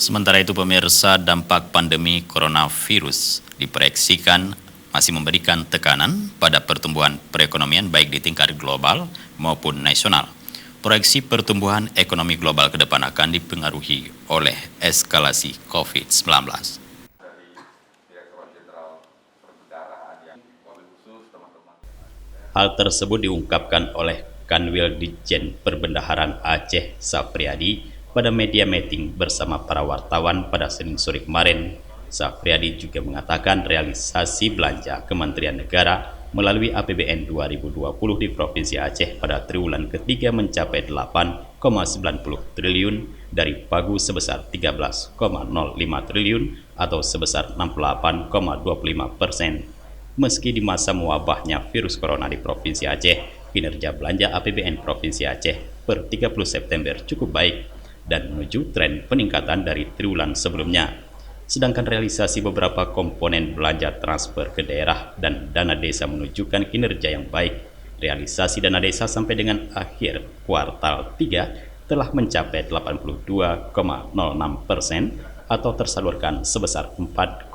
Sementara itu pemirsa, dampak pandemi coronavirus diproyeksikan masih memberikan tekanan pada pertumbuhan perekonomian baik di tingkat global maupun nasional. Proyeksi pertumbuhan ekonomi global ke depan akan dipengaruhi oleh eskalasi COVID-19. Hal tersebut diungkapkan oleh Kanwil Ditjen Perbendaharaan Aceh Safriadi pada media meeting bersama para wartawan pada Senin sore kemarin. Safriadi juga mengatakan realisasi belanja Kementerian Negara melalui APBN 2020 di Provinsi Aceh pada triwulan ketiga mencapai 8,90 triliun dari pagu sebesar 13,05 triliun atau sebesar 68,25%. Meski di masa mewabahnya virus corona di Provinsi Aceh, kinerja belanja APBN Provinsi Aceh per 30 September cukup baik dan menuju tren peningkatan dari triwulan sebelumnya. Sedangkan realisasi beberapa komponen belanja transfer ke daerah dan dana desa menunjukkan kinerja yang baik. Realisasi dana desa sampai dengan akhir kuartal 3 telah mencapai 82,06% atau tersalurkan sebesar 4,08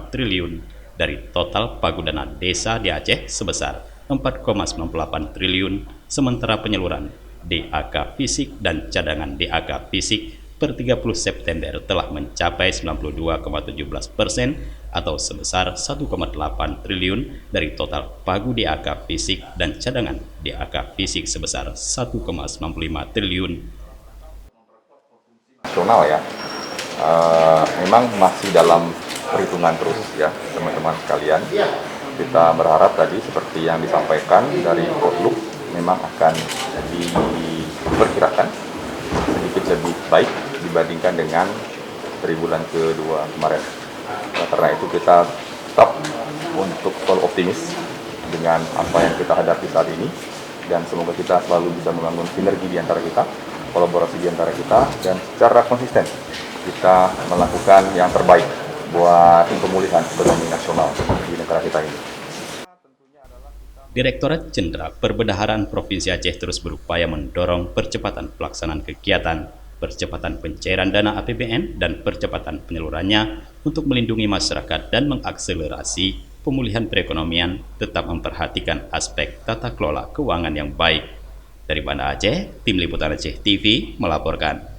triliun dari total pagu dana desa di Aceh sebesar 4,98 triliun, sementara penyaluran DAK fisik dan cadangan DAK fisik per 30 September telah mencapai 92,17% atau sebesar 1,8 triliun dari total pagu DAK fisik dan cadangan DAK fisik sebesar 1,95 triliun. Nasional ya, memang masih dalam perhitungan terus ya teman-teman sekalian. Kita berharap tadi seperti yang disampaikan dari Outlook memang akan diperkirakan sedikit lebih baik dibandingkan dengan triwulan kedua kemarin. Karena itu kita tetap untuk selalu optimis dengan apa yang kita hadapi saat ini, dan semoga kita selalu bisa membangun sinergi di antara kita, kolaborasi di antara kita, dan secara konsisten kita melakukan yang terbaik buat pemulihan ekonomi nasional di negara kita ini. Direktorat Jenderal Perbendaharaan Provinsi Aceh terus berupaya mendorong percepatan pelaksanaan kegiatan, percepatan pencairan dana APBN, dan percepatan penyalurannya untuk melindungi masyarakat dan mengakselerasi pemulihan perekonomian, tetap memperhatikan aspek tata kelola keuangan yang baik. Dari Banda Aceh, Tim Liputan Aceh TV melaporkan.